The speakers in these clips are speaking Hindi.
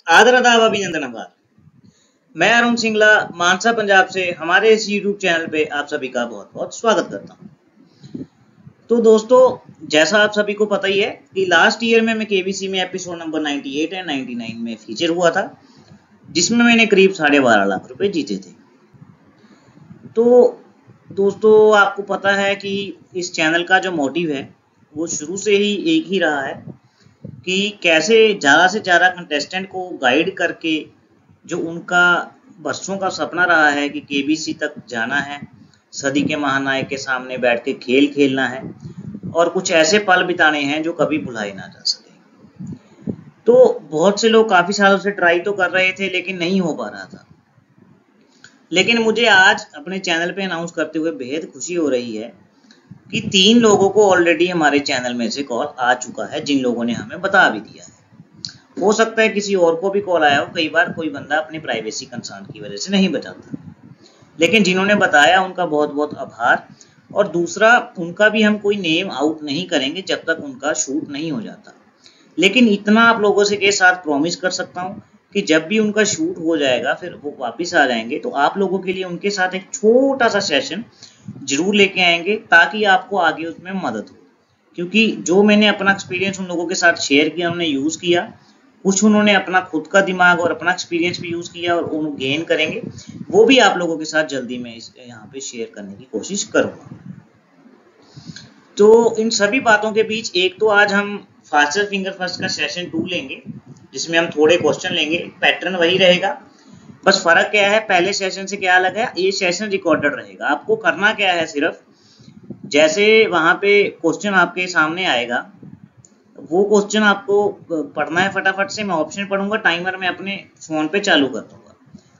आदर आदाब अभिनंदन आभार। मैं अरुण सिंगला मानसा पंजाब से हमारे इस यूट्यूब चैनल पे आप सभी का बहुत बहुत स्वागत करता हूँ। तो दोस्तों, जैसा आप सभी को पता ही है कि लास्ट ईयर में मैं केबीसी में एपिसोड नंबर 98 एंड 99 में फीचर हुआ था, जिसमें मैंने करीब 12.5 लाख रुपए जीते थे। तो दोस्तों, आपको पता है कि इस चैनल का जो मोटिव है वो शुरू से ही एक ही रहा है कि कैसे ज़्यादा से ज़्यादा कंटेस्टेंट को गाइड करके जो उनका बरसों का सपना रहा है कि केबीसी तक जाना है, सदी के महानायक के सामने बैठ के खेल खेलना है और कुछ ऐसे पल बिताने हैं जो कभी भुलाए ना जा सके। तो बहुत से लोग काफ़ी सालों से ट्राई तो कर रहे थे लेकिन नहीं हो पा रहा था। लेकिन मुझे आज अपने चैनल पे अनाउंस करते हुए बेहद खुशी हो रही है कि 3 लोगों को ऑलरेडी हमारे चैनल में से कॉल आ चुका है, जिन लोगों ने हमें बता भी दिया है। हो सकता है किसी और को भी कॉल आया हो, कई बार कोई बंदा अपनी प्राइवेसी कंसर्न की वजह से नहीं बताता, लेकिन जिन्होंने बताया उनका बहुत बहुत आभार। और दूसरा, उनका भी हम कोई नेम आउट नहीं करेंगे जब तक उनका शूट नहीं हो जाता। लेकिन इतना आप लोगों से के साथ प्रॉमिस कर सकता हूँ कि जब भी उनका शूट हो जाएगा, फिर वो वापस आ जाएंगे, तो आप लोगों के लिए उनके साथ एक छोटा सा सेशन जरूर लेके आएंगे ताकि आपको आगे उसमें मदद हो। क्योंकि जो मैंने अपना एक्सपीरियंस उन लोगों के साथ शेयर किया, उन्होंने यूज़ किया, कुछ उन्होंने अपना खुद का दिमाग और अपना एक्सपीरियंस भी यूज़ किया और उन्हें गेन करेंगे, वो भी आप लोगों के साथ जल्दी मैं यहाँ पे शेयर करने की कोशिश करूँगा। तो इन सभी बातों के बीच एक तो आज हम फास्टर फिंगर फर्स्ट का सेशन 2 लेंगे, जिसमें हम थोड़े क्वेश्चन लेंगे। पैटर्न वही रहेगा, बस फर्क क्या है, पहले सेशन से क्या अलग है, ये सेशन रिकॉर्डेड रहेगा। आपको करना क्या है, सिर्फ जैसे वहां पे क्वेश्चन आपके सामने आएगा, वो क्वेश्चन आपको पढ़ना है फटाफट से। मैं ऑप्शन पढ़ूंगा, टाइमर में अपने फोन पे चालू कर दूंगा।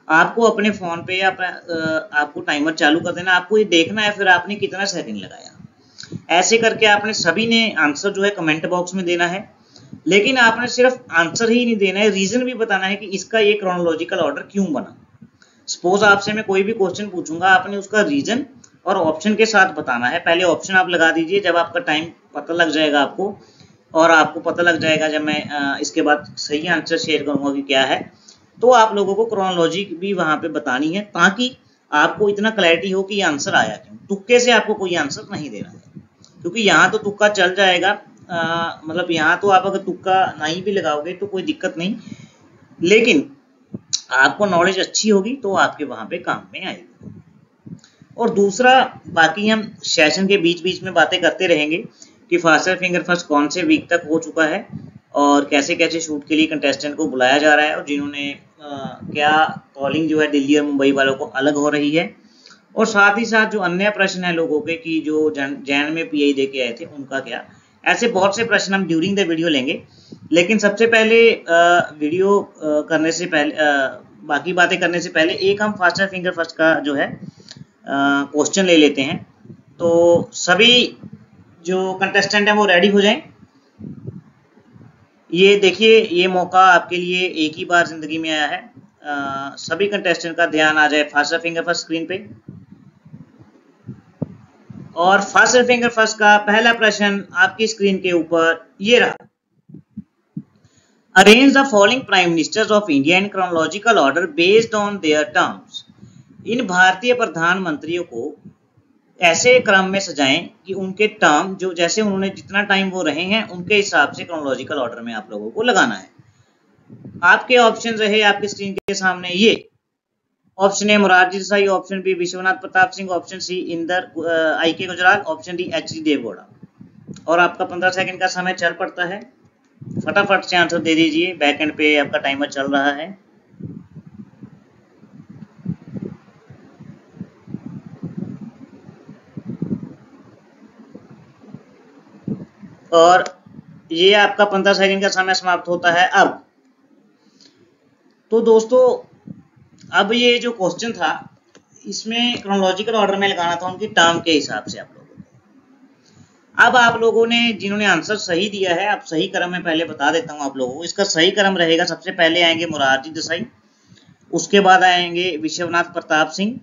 आपको अपने फोन पे या आपको टाइमर चालू कर देना, आपको ये देखना है फिर आपने कितना सेकंड लगाया। ऐसे करके आपने सभी ने आंसर जो है कमेंट बॉक्स में देना है, लेकिन आपने सिर्फ आंसर ही नहीं देना है, रीजन भी बताना है कि इसका ये क्रोनोलॉजिकल ऑर्डर क्यों बना। सपोज आपसे मैं कोई भी क्वेश्चन पूछूंगा, आपने उसका रीजन और ऑप्शन के साथ बताना है। पहले ऑप्शन आप लगा दीजिए, जब आपका टाइम पता लग जाएगा आपको, और आपको पता लग जाएगा जब मैं इसके बाद सही आंसर शेयर करूंगा कि क्या है, तो आप लोगों को क्रोनोलॉजी भी वहां पे बतानी है, ताकि आपको इतना क्लैरिटी हो कि ये आंसर आया क्यों। तुक्के से आपको कोई आंसर नहीं देना है, क्योंकि यहाँ तो तुक्का चल जाएगा। मतलब यहाँ तो आप अगर तुक्का नहीं भी लगाओगे तो कोई दिक्कत नहीं, लेकिन आपको नॉलेज अच्छी होगी तो आपके वहां पे काम में आएगी। और दूसरा, बाकी हम सेशन के बीच बीच में बातें करते रहेंगे कि फास्टर फिंगर फर्स्ट कौन से वीक तक हो चुका है और कैसे कैसे शूट के लिए कंटेस्टेंट को बुलाया जा रहा है, और जिन्होंने क्या कॉलिंग जो है दिल्ली और मुंबई वालों को अलग हो रही है, और साथ ही साथ जो अन्य प्रश्न है लोगों के कि जो जैन में पीआई दे के आए थे उनका क्या। ऐसे बहुत से प्रश्न हम ड्यूरिंग द वीडियो लेंगे। लेकिन सबसे पहले वीडियो करने से पहले, बाकी बातें करने से पहले, एक हम फास्टर फिंगर फर्स्ट का जो है क्वेश्चन ले लेते हैं। तो सभी जो कंटेस्टेंट हैं वो रेडी हो जाएं। ये देखिए, ये मौका आपके लिए एक ही बार जिंदगी में आया है। सभी कंटेस्टेंट का ध्यान आ जाए फास्टर फिंगर फर्स्ट स्क्रीन पे। और फास्टर फिंगर फर्स्ट का पहला प्रश्न आपकी स्क्रीन के ऊपर ये रहा। Arrange the following prime ministers of India in chronological order based on their terms. इन भारतीय प्रधानमंत्रियों को ऐसे क्रम में सजाएं कि उनके टर्म, जो जैसे उन्होंने जितना टाइम वो रहे हैं उनके हिसाब से क्रोनोलॉजिकल ऑर्डर में आप लोगों को लगाना है। आपके ऑप्शन रहे आपकी स्क्रीन के सामने ये। Option A Morarji Desai, option B Vishwanath Pratap Singh, option C Inder I K Gujral, option D H D Deve Gowda. और आपका 15 सेकंड का समय चल पड़ता है, फटाफट से आंसर दे दीजिए। बैक एंड पे आपका टाइमर चल रहा है। और ये आपका 15 सेकंड का समय समाप्त होता है अब। तो दोस्तों, अब ये जो क्वेश्चन था इसमें क्रोनोलॉजिकल ऑर्डर में लगाना था उनकी टर्म के हिसाब से आप लोगों को। अब आप लोगों ने जिन्होंने आंसर सही दिया है, अब सही क्रम में पहले बता देता हूं आप लोगों को। इसका सही क्रम रहेगा, सबसे पहले आएंगे मोरारजी देसाई, उसके बाद आएंगे विश्वनाथ प्रताप सिंह,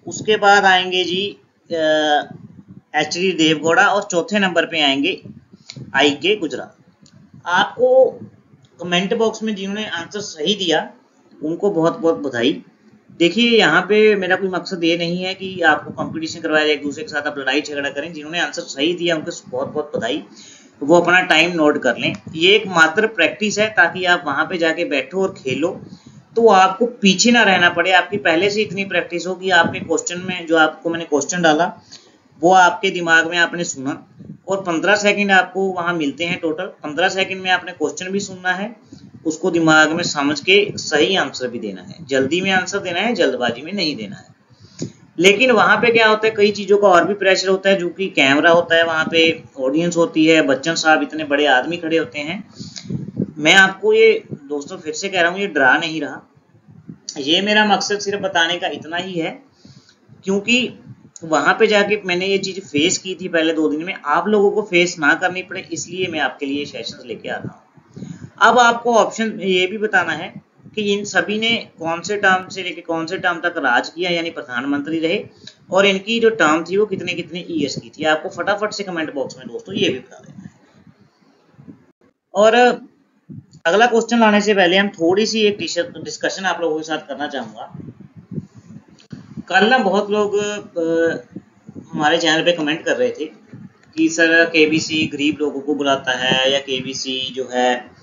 उसके बाद आएंगे जी एच डी देवगौड़ा, और चौथे नंबर पे आएंगे आई के गुजराल। आपको कमेंट बॉक्स में जिन्होंने आंसर सही दिया उनको बहुत बहुत बधाई। देखिए यहाँ पे मेरा कोई मकसद ये नहीं है कि आपको कंपटीशन करवाया जाए, एक दूसरे के साथ आप लड़ाई झगड़ा करें। जिन्होंने आंसर सही दिया उनको बहुत बहुत बधाई, वो अपना टाइम नोट कर लें। ये एक मात्र प्रैक्टिस है ताकि आप वहां पे जाके बैठो और खेलो, तो आपको पीछे ना रहना पड़े। आपकी पहले से इतनी प्रैक्टिस हो कि आपने क्वेश्चन में जो आपको मैंने क्वेश्चन डाला वो आपके दिमाग में आपने सुना, और 15 सेकंड आपको वहां मिलते हैं टोटल। 15 सेकंड में आपने क्वेश्चन भी सुनना है, उसको दिमाग में समझ के सही आंसर भी देना है। जल्दी में आंसर देना है, जल्दबाजी में नहीं देना है। लेकिन वहां पे क्या होता है, कई चीजों का और भी प्रेशर होता है, जो कि कैमरा होता है, वहां पे ऑडियंस होती है, बच्चन साहब इतने बड़े आदमी खड़े होते हैं। मैं आपको ये दोस्तों फिर से कह रहा हूँ, ये डरा नहीं रहा, ये मेरा मकसद सिर्फ बताने का इतना ही है, क्योंकि वहां पे जाके मैंने ये चीज फेस की थी पहले 2 दिन में, आप लोगों को फेस ना करनी पड़े इसलिए मैं आपके लिए सेशंस लेके आ रहा हूँ। अब आपको ऑप्शन ये भी बताना है कि इन सभी ने कौन से टर्म से लेके कौन से टर्म तक राज किया, यानी प्रधानमंत्री रहे, और इनकी जो टर्म थी वो कितने कितने ईयर्स की थी। आपको फटाफट से कमेंट बॉक्स में दोस्तों ये भी बता देना है। और अगला क्वेश्चन लाने से पहले हम थोड़ी सी एक डिस्कशन आप लोगों के साथ करना चाहूंगा। कल ना बहुत लोग हमारे चैनल पे कमेंट कर रहे थे कि सर केबीसी गरीब लोगों को बुलाता है, या केबीसी जो है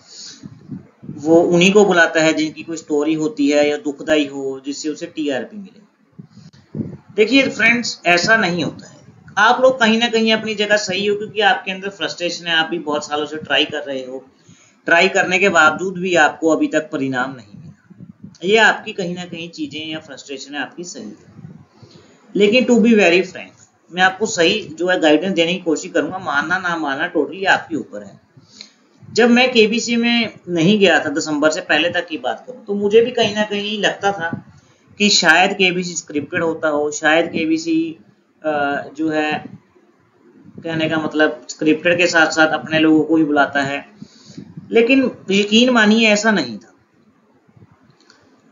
वो उन्हीं को बुलाता है जिनकी कोई स्टोरी होती है या दुखदाई हो, जिससे उसे टीआरपी मिले। देखिए फ्रेंड्स, ऐसा नहीं होता है। आप लोग कहीं ना कहीं अपनी जगह सही हो, क्योंकि आपके अंदर फ्रस्ट्रेशन है, आप भी बहुत सालों से ट्राई कर रहे हो, ट्राई करने के बावजूद भी आपको अभी तक परिणाम नहीं मिला। ये आपकी कहीं ना कहीं चीजें या फ्रस्ट्रेशन है आपकी सही है। लेकिन टू बी वेरी फ्रैंक, मैं आपको सही जो है गाइडेंस देने की कोशिश करूंगा, मानना ना मानना टोटली आपके ऊपर है। जब मैं केबीसी में नहीं गया था, दिसंबर से पहले तक की बात करूं, तो मुझे भी कहीं ना कहीं लगता था कि शायद केबीसी स्क्रिप्टेड होता हो, शायद केबीसी जो है कहने का मतलब स्क्रिप्टेड के साथ साथ अपने लोगों को ही बुलाता है। लेकिन यकीन मानिए ऐसा नहीं था।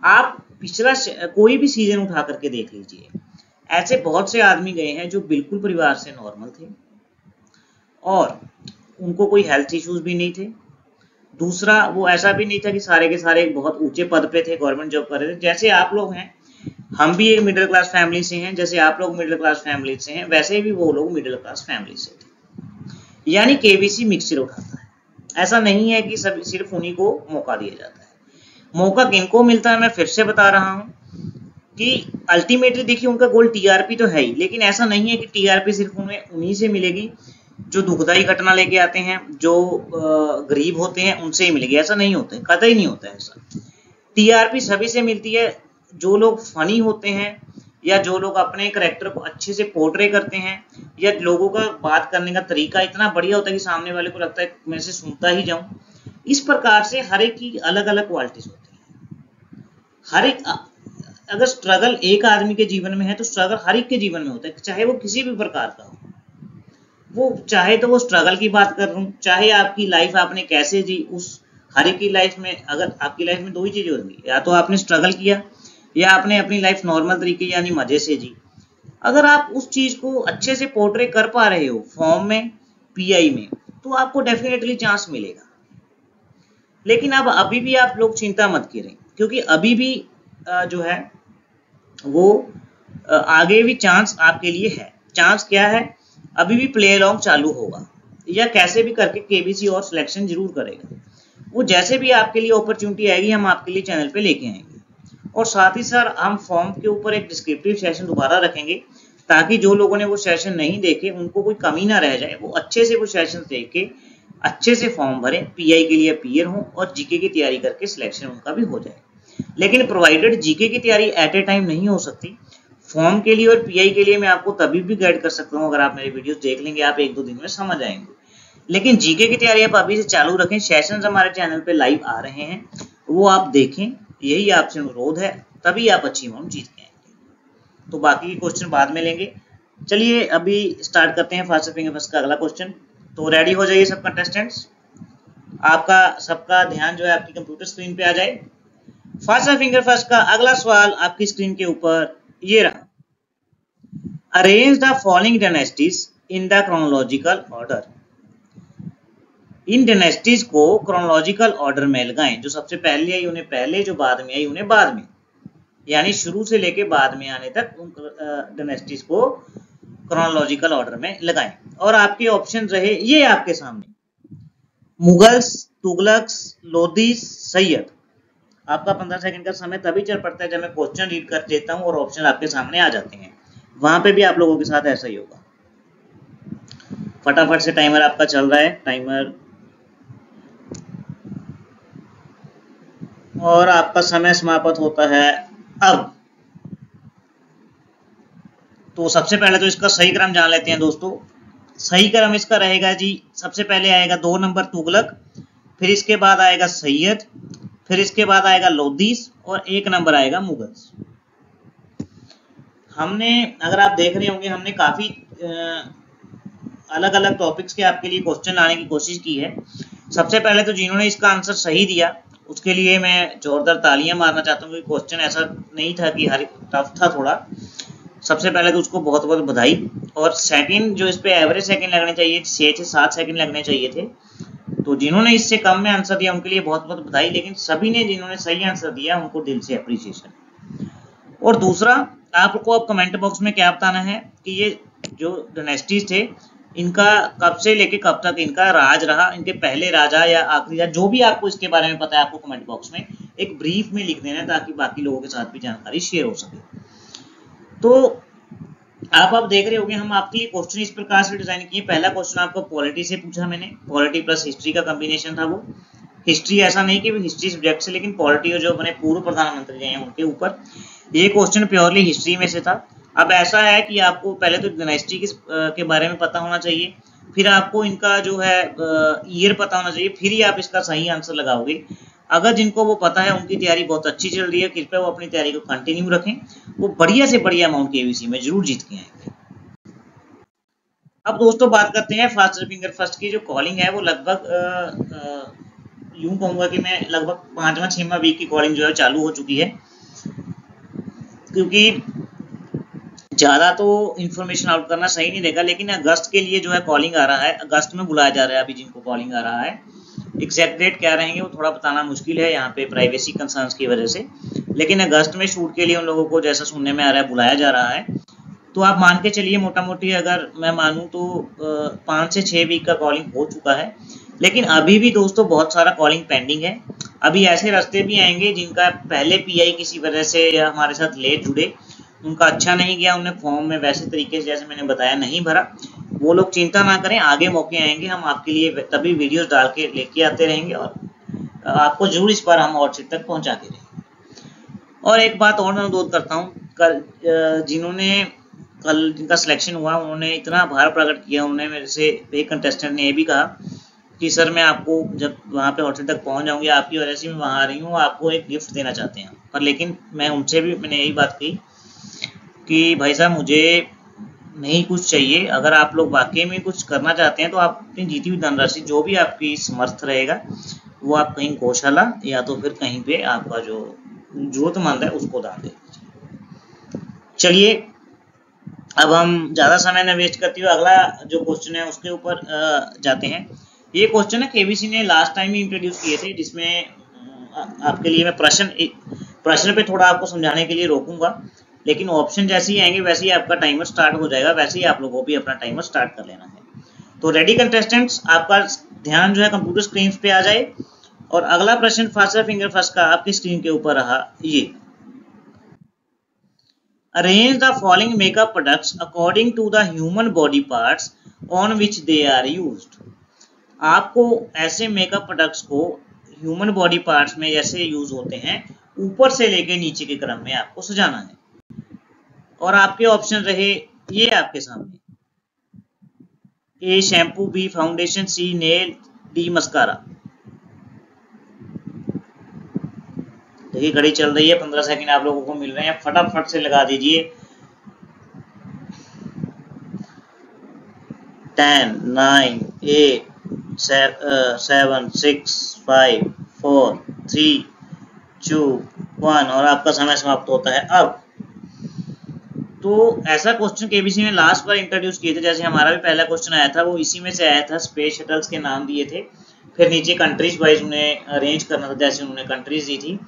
आप पिछला कोई भी सीजन उठा करके देख लीजिए, ऐसे बहुत से आदमी गए हैं जो बिल्कुल परिवार से नॉर्मल थे और उनको कोई हेल्थ इश्यूज भी नहीं थे। दूसरा, वो ऐसा भी नहीं था कि सारे के सारे बहुत ऊंचे पद पे थे, गवर्नमेंट जॉब कर रहे थे। जैसे आप लोग हैं, हम भी एक मिडिल क्लास फैमिली से हैं, जैसे आप लोग मिडिल क्लास फैमिली से हैं, वैसे भी वो लोग मिडिल क्लास फैमिली से थे। यानी केबीसी मिक्सचर उठाता है। ऐसा नहीं है कि सब सिर्फ उन्हीं को मौका दिया जाता है। मौका किनको मिलता है मैं फिर से बता रहा हूँ कि अल्टीमेटली देखिए उनका गोल टीआरपी तो है ही, लेकिन ऐसा नहीं है कि टीआरपी सिर्फ उन्हें उन्हीं से मिलेगी जो दुखदाई घटना लेके आते हैं, जो गरीब होते हैं उनसे ही मिलेगी। ऐसा नहीं होता है, कतई नहीं होता है ऐसा। टीआरपी सभी से मिलती है, जो लोग फनी होते हैं, या जो लोग अपने कैरेक्टर को अच्छे से पोर्ट्रे करते हैं, या लोगों का बात करने का तरीका इतना बढ़िया होता है कि सामने वाले को लगता है मैं इसे सुनता ही जाऊं। इस प्रकार से हर एक की अलग अलग क्वालिटीज होती है। हर एक अगर स्ट्रगल एक आदमी के जीवन में है तो स्ट्रगल हर एक के जीवन में होता है, चाहे वो किसी भी प्रकार का हो। वो चाहे तो वो स्ट्रगल की बात कर रहा हूँ, चाहे आपकी लाइफ आपने कैसे जी, उस हर एक की लाइफ में, अगर आपकी लाइफ में 2 ही चीजें होंगी, या तो आपने स्ट्रगल किया या आपने अपनी लाइफ नॉर्मल तरीके यानी मजे से जी। अगर आप उस चीज को अच्छे से पोर्ट्रे कर पा रहे हो फॉर्म में, पीआई में, तो आपको डेफिनेटली चांस मिलेगा। लेकिन अब अभी भी आप लोग चिंता मत करें, क्योंकि अभी भी जो है वो आगे भी चांस आपके लिए है। चांस क्या है, अभी भी प्ले अलॉन्ग चालू होगा, या कैसे भी करके केबीसी और सिलेक्शन जरूर करेगा। वो जैसे भी आपके लिए अपॉर्चुनिटी आएगी हम आपके लिए चैनल पे लेके आएंगे। और साथ ही साथ हम फॉर्म के ऊपर एक डिस्क्रिप्टिव सेशन दोबारा रखेंगे, ताकि जो लोगों ने वो सेशन नहीं देखे उनको कोई कमी ना रह जाए, वो अच्छे से वो सेशन देख के अच्छे से फॉर्म भरें, पीआई के लिए पीयर हों और जीके की तैयारी करके सिलेक्शन उनका भी हो जाए। लेकिन प्रोवाइडेड जीके की तैयारी एट ए टाइम नहीं हो सकती। फॉर्म के लिए और पीआई के लिए मैं आपको तभी भी गाइड कर सकता हूँ, अगर आप मेरे वीडियोस देख लेंगे आप 1-2 दिन में समझ आएंगे। लेकिन जीके की तैयारी आप अभी से चालू रखें। सेशंस हमारे चैनल पे लाइव आ रहे हैं, वो आप देखें, यही आपसे अनुरोध है, तभी आप अच्छी अमाउंट जीत के आएंगे। तो बाकी के क्वेश्चन बाद में लेंगे। चलिए अभी स्टार्ट करते हैं फास्टर फिंगर फर्स्ट का अगला क्वेश्चन। तो रेडी हो जाइए सब कंटेस्टेंट्स, आपका सबका ध्यान जो है आपकी कंप्यूटर स्क्रीन पे आ जाए। फास्टर फिंगर फर्स्ट का अगला सवाल आपकी स्क्रीन के ऊपर ये रहा। Arrange the following dynasties in the chronological order. In dynasties को क्रोनोलॉजिकल ऑर्डर में लगाएं, जो सबसे पहले आई उन्हें पहले, जो बाद में आई उन्हें बाद में, यानी शुरू से लेके बाद में आने तक उन डायनेस्टीज को क्रोनोलॉजिकल ऑर्डर में लगाएं। और आपके ऑप्शन रहे ये आपके सामने, मुगल्स, तुगलक्स, लोदीस, सैयद। आपका 15 सेकंड का समय तभी चल पड़ता है जब मैं क्वेश्चन रीड कर देता हूं और ऑप्शन आपके सामने आ जाते हैं। वहां पे भी आप लोगों के साथ ऐसा ही होगा। फटाफट से टाइमर आपका चल रहा है, टाइमर, और आपका समय समाप्त होता है अब। तो सबसे पहले तो इसका सही क्रम जान लेते हैं दोस्तों। सही क्रम इसका रहेगा जी, सबसे पहले आएगा 2 नंबर तुगलक, फिर इसके बाद आएगा सैयद, फिर इसके बाद आएगा लोदीस, और 1 नंबर आएगा मुगल्स। हमने, अगर आप देख रहे होंगे, हमने काफी अलग अलग टॉपिक्स के आपके लिए क्वेश्चन लाने की कोशिश की है। सबसे पहले तो जिन्होंने इसका आंसर सही दिया उसके लिए मैं जोरदार तालियां मारना चाहता हूँ, क्योंकि क्वेश्चन ऐसा नहीं था कि हर टफ था थोड़ा। सबसे पहले तो उसको बहुत बहुत बधाई। और सेकंड, जो इस पे एवरेज सेकंड लगने चाहिए, 6 से 7 सेकंड लगने चाहिए थे, तो जिन्होंने इससे कम में आंसर दिया उनके लिए बहुत बहुत बधाई। लेकिन सभी ने जिन्होंने सही आंसर दिया उनको दिल से अप्रिसिएशन। और दूसरा, आपको अब कमेंट बॉक्स में क्या बताना है कि ये जो डायनेस्टीज थे इनका कब से लेके कब तक इनका राज रहा, इनके पहले राजा या आखिरी राजा, जो भी आपको इसके बारे में पता है आपको कमेंट बॉक्स में एक ब्रीफ में लिख देना है, ताकि बाकी लोगों के साथ भी जानकारी शेयर हो सके। तो आप अब देख रहे होंगे हम आपके लिए क्वेश्चन इस प्रकार से डिजाइन किए। पहला क्वेश्चन आपको पॉलिटी से पूछा मैंने, पॉलिटी प्लस हिस्ट्री का कॉम्बिनेशन था वो। हिस्ट्री ऐसा नहीं कि हिस्ट्री सब्जेक्ट से, लेकिन पॉलिटी और जो अपने पूर्व प्रधानमंत्री रहे हैं उनके ऊपर, ये क्वेश्चन प्योरली हिस्ट्री में से था। अब ऐसा है कि आपको पहले तो डायनेस्टी के बारे में पता होना चाहिए, फिर आपको इनका जो है ईयर पता होना चाहिए, फिर ही आप इसका सही आंसर लगाओगे। अगर जिनको वो पता है उनकी तैयारी बहुत अच्छी चल रही है, कृपया वो अपनी तैयारी को कंटिन्यू रखें, वो बढ़िया से बढ़िया अमाउंट केवीसी में जरूर जीत के आएंगे। अब दोस्तों बात करते हैं फास्टर फिंगर फर्स्ट की। जो कॉलिंग है वो लगभग यूं कहूंगा कि मैं लगभग 5वां-6वां वीक की कॉलिंग जो है चालू हो चुकी है, क्योंकि ज्यादा तो इन्फॉर्मेशन आउट करना सही नहीं रहेगा। लेकिन अगस्त के लिए जो है कॉलिंग आ रहा है, अगस्त में बुलाया जा रहा है अभी जिनको कॉलिंग आ रहा है। एग्जैक्ट डेट क्या रहेंगे वो थोड़ा बताना मुश्किल है यहाँ पे प्राइवेसी कंसर्न्स की वजह से, लेकिन अगस्त में शूट के लिए उन लोगों को जैसा सुनने में आ रहा है बुलाया जा रहा है। तो आप मान के चलिए मोटा मोटी, अगर मैं मानूं तो 5 से 6 वीक का कॉलिंग हो चुका है। लेकिन अभी भी दोस्तों बहुत सारा कॉलिंग पेंडिंग है। अभी ऐसे रास्ते भी आएंगे जिनका पहले पीआई किसी वजह से या हमारे साथ लेट जुड़े, उनका अच्छा नहीं गया, उन्हें फॉर्म में वैसे तरीके से जैसे मैंने बताया नहीं भरा, वो लोग चिंता ना करें, आगे मौके आएंगे, हम आपके लिए तभी वीडियोस डाल के लेके आते रहेंगे और आपको जरूर इस बार हम व्हाट्सएप तक पहुंचा के रहेंगे। और एक बात और मैं अनुरोध करता हूँ, कल जिनका सिलेक्शन हुआ उन्होंने इतना आभार प्रकट किया, उन्होंने मेरे से, एक कंटेस्टेंट ने ये भी कहा कि सर मैं आपको जब वहाँ पे व्हाट्सएप तक पहुँच जाऊँगी, आपकी वजह से मैं वहाँ आ रही हूँ, आपको एक गिफ्ट देना चाहते हैं। पर लेकिन मैं उनसे भी मैंने यही बात कही कि भाई साहब मुझे नहीं कुछ चाहिए, अगर आप लोग वाकई में कुछ करना चाहते हैं तो आप अपनी जीती हुई धनराशि जो भी आपकी समर्थ रहेगा वो आप कहीं गौशाला या तो फिर कहीं पे आपका जो जरूरतमंद है उसको दान दे दीजिए। चलिए अब हम ज़्यादा समय न वेस्ट करते हुए अगला जो क्वेश्चन है उसके ऊपर जाते हैं। ये क्वेश्चन है केबीसी ने लास्ट टाइम ही इंट्रोड्यूस किए थे, जिसमें आपके लिए मैं प्रश्न पे थोड़ा आपको समझाने के लिए रोकूंगा, लेकिन ऑप्शन जैसे ही आएंगे वैसे ही आपका टाइमर स्टार्ट हो जाएगा, वैसे ही आप लोगों को भी अपना टाइमर स्टार्ट कर लेना है। तो रेडी कंटेस्टेंट्स, आपका ध्यान जो है कंप्यूटर स्क्रीन पे आ जाए। और अगला प्रश्न फास्टर फिंगर फर्स्ट का आपकी स्क्रीन के ऊपर रहा ये, arrange the following makeup products according to the human body parts on which they are used. आपको ऐसे मेकअप प्रोडक्ट्स को ह्यूमन बॉडी पार्ट्स में जैसे यूज होते हैं ऊपर से लेके नीचे के क्रम में आपको सजाना है। और आपके ऑप्शन रहे ये आपके सामने, ए शैम्पू, बी फाउंडेशन, सी नेल, डी मस्कारा। देखिए घड़ी चल रही है, 15 सेकंड आप लोगों को मिल रहे हैं, फटाफट से लगा दीजिए। 10, 9, 8, 7, 6, 5, 4, 3, 2, 1 और आपका समय समाप्त होता है अब। तो ऐसा क्वेश्चन केबीसी में लास्ट बार इंट्रोड्यूस किए थे, जैसे हमारा भी पहला क्वेश्चन आया था वो इसी में से आया था, स्पेस शटल्स के नाम दिए थे। फिर नीचे कंट्रीज वाइज उन्हें अरेंज करना था, जैसे उन्होंने कंट्रीज दी थी।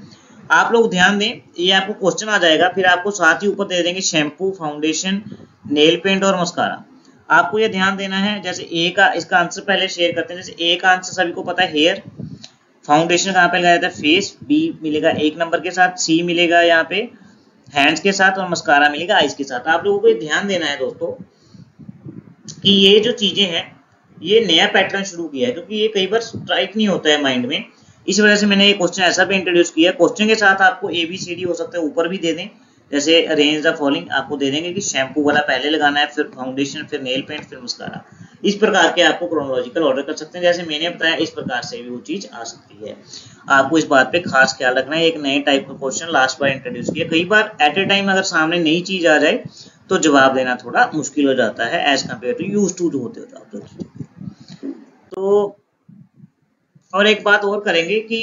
आप लोग ध्यान दें, ये आपको क्वेश्चन आ जाएगा, फिर आपको साथ ही ऊपर दे देंगे शैम्पू, फाउंडेशन, नेल पेंट और मस्कारा। आपको ये ध्यान देना है, जैसे ए का इसका आंसर पहले शेयर करते हैं। जैसे ए का आंसर सभी को पता है हेयर, फाउंडेशन कहाँ पे लगाया जाता है, फेस, बी मिलेगा 1 नंबर के साथ, सी मिलेगा यहाँ पे हैंड्स के साथ और मस्कारा मिलेगा आईज के साथ। आप लोगों को ये ध्यान देना है दोस्तों कि ये जो चीजें हैं ये नया पैटर्न शुरू किया है, क्योंकि ये कई बार स्ट्राइक नहीं होता है माइंड में, इस वजह से मैंने ये क्वेश्चन ऐसा भी इंट्रोड्यूस किया। क्वेश्चन के साथ आपको ABCD हो सकता है ऊपर भी दे दें, जैसे अरेंज द फॉलोइंग आपको दे देंगे कि शैम्पू वाला पहले लगाना है, फिर फाउंडेशन, फिर नेल पेंट, फिर मस्कारा। इस प्रकार के आपको क्रोनोलॉजिकल ऑर्डर कर सकते हैं, जैसे मैंने बताया इस प्रकार से भी वो चीज आ सकती है। आपको इस बात पे खास ख्याल रखना है। एक नए टाइप का क्वेश्चन लास्ट बार इंट्रोड्यूस किया। कई बार एट ए टाइम अगर सामने नई चीज आ जाए तो जवाब देना थोड़ा मुश्किल हो जाता है as compared to used to जो होते हो जाते। तो और एक बात और करेंगे कि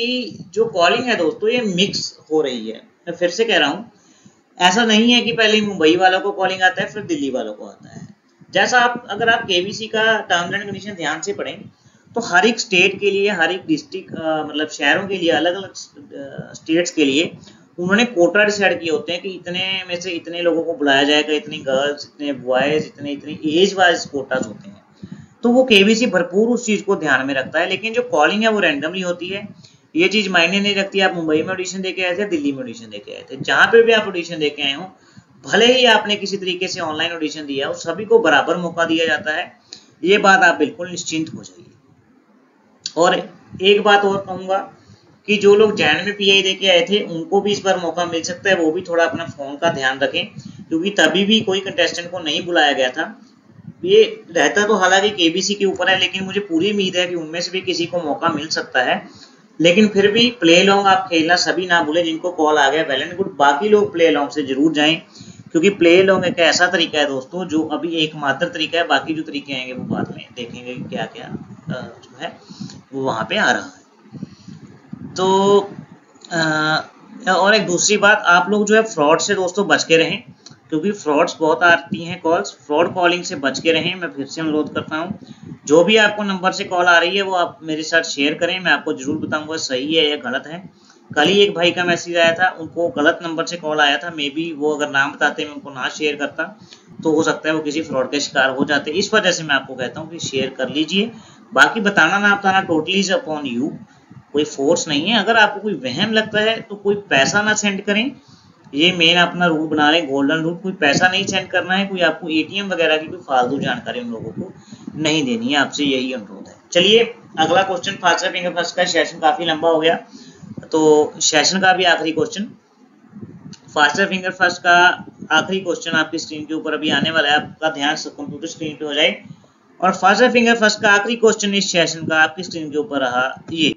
जो कॉलिंग है दोस्तों ये मिक्स हो रही है। मैं फिर से कह रहा हूँ, ऐसा नहीं है कि पहले मुंबई वालों को कॉलिंग आता है फिर दिल्ली वालों को आता है। जैसा अगर आप KBC का टर्म्स एंड कंडीशन ध्यान से पढ़ें तो हर एक स्टेट के लिए, हर एक डिस्ट्रिक्ट मतलब शहरों के लिए, अलग अलग स्टेट्स के लिए उन्होंने कोटा डिसाइड किए होते हैं कि इतने में से इतने लोगों को बुलाया जाएगा, इतनी गर्ल्स, इतने बॉयज, इतनी एज वाइज कोटाज होते हैं। तो वो KBC भरपूर उस चीज को ध्यान में रखता है, लेकिन जो कॉलिंग है वो रैंडमली होती है। ये चीज मायने नहीं रखती आप मुंबई में ऑडिशन देके आए थे, दिल्ली में ऑडिशन देके आए थे, जहां पे भी आप ऑडिशन देके आए हो, भले ही आपने किसी तरीके से ऑनलाइन ऑडिशन दिया हो, सभी को बराबर मौका दिया जाता है। ये बात आप बिल्कुल निश्चिंत हो जाइए। और एक बात और कहूंगा कि जो लोग जैन में PI देके आए थे उनको भी इस बार मौका मिल सकता है, वो भी थोड़ा अपना फोन का ध्यान रखें, क्योंकि तभी भी कोई कंटेस्टेंट को नहीं बुलाया गया था। ये रहता तो हालांकि KBC के ऊपर है, लेकिन मुझे पूरी उम्मीद है कि उनमें से भी किसी को मौका मिल सकता है। लेकिन फिर भी प्ले लॉन्ग आप खेलना सभी ना भूलें, जिनको कॉल आ गया वेल एंड गुड, बाकी लोग प्ले लॉन्ग से जरूर जाएं, क्योंकि प्ले लॉन्ग एक ऐसा तरीका है दोस्तों जो अभी एकमात्र तरीका है। बाकी जो तरीके आएंगे वो बाद में देखेंगे क्या क्या जो है वो वहां पे आ रहा है। तो और एक दूसरी बात, आप लोग जो है फ्रॉड से दोस्तों बच के रहें, क्योंकि फ्रॉड्स बहुत आती हैं कॉल्स। फ्रॉड कॉलिंग से बच के रहें। मैं फिर से अनुरोध करता हूं, जो भी आपको नंबर से कॉल आ रही है वो आप मेरे साथ शेयर करें, मैं आपको जरूर बताऊंगा सही है या गलत है। कल ही एक भाई का मैसेज आया था, उनको गलत नंबर से कॉल आया था, मे बी वो अगर नाम बताते मैं उनको ना शेयर करता तो हो सकता है वो किसी फ्रॉड के शिकार हो जाते। इस वजह से मैं आपको कहता हूँ कि शेयर कर लीजिए। बाकी बताना ना बताना टोटली इज अपॉन यू, कोई फोर्स नहीं है। अगर आपको कोई वहम लगता है तो कोई पैसा ना सेंड करें, ये मेन अपना रूल बना लें, गोल्डन रूल। कोई पैसा नहीं सेंड करना है, कोई आपको ATM वगैरह की कोई फालतू जानकारी उन लोगों को नहीं देनी है, आपसे यही अनुरोध है। चलिए अगला क्वेश्चन, फास्टर फिंगर फर्स्ट का सेशन काफी लंबा हो गया, तो सेशन का भी आखिरी क्वेश्चन, फास्टर फिंगर फर्स्ट का आखिरी क्वेश्चन आपकी स्क्रीन के ऊपर अभी आने वाला है। आपका ध्यान कंप्यूटर स्क्रीन पे हो जाए, और फास्टर फिंगर फर्स्ट का आखिरी क्वेश्चन इस सेशन का आपकी स्क्रीन के ऊपर रहा ये,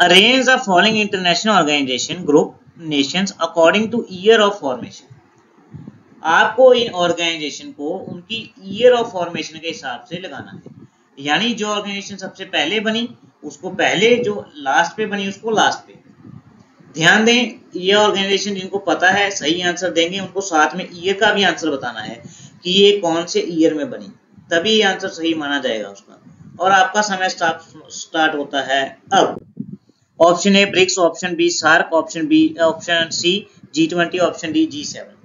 arrange the following international organisation group nations according to year of formation. आपको इन ऑर्गेनाइजेशन को उनकी ईयर ऑफ फॉर्मेशन के हिसाब से लगाना है, यानी जो ऑर्गेनाइजेशन सबसे पहले बनी उसको पहले, जो लास्ट पे बनी उसको लास्ट पे। ध्यान दें, ये ऑर्गेनाइजेशन जिनको पता है सही आंसर देंगे, उनको साथ में ईयर का भी आंसर बताना है कि ये कौन से ईयर में बनी, तभी ये आंसर सही माना जाएगा उसका। और आपका समय स्टार्ट होता है अब। Option A BRICS, option B SAARC, option C G20, option D G7।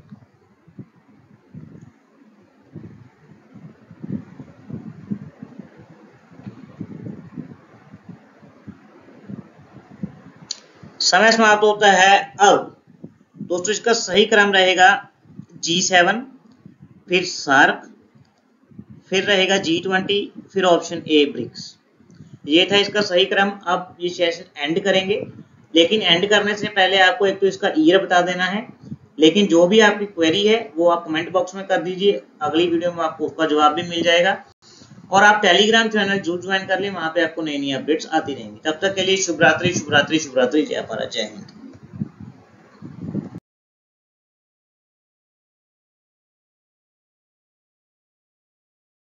समय समाप्त होता है अब। दोस्तों इसका सही क्रम रहेगा G7, फिर सार्क, फिर रहेगा G20, फिर ऑप्शन ए ब्रिक्स। ये था इसका सही क्रम। अब ये सेशन एंड करेंगे, लेकिन एंड करने से पहले आपको एक तो इसका ईयर बता देना है, लेकिन जो भी आपकी क्वेरी है वो आप कमेंट बॉक्स में कर दीजिए, अगली वीडियो में आपको उसका जवाब भी मिल जाएगा। और आप टेलीग्राम चैनल जरूर ज्वाइन कर लें, वहां पे आपको नई नई अपडेट्स आती रहेंगी। तब तक के लिए शुभ रात्रि, शुभ रात्रि, शुभ रात्रि। जय भारत, जय हिंद।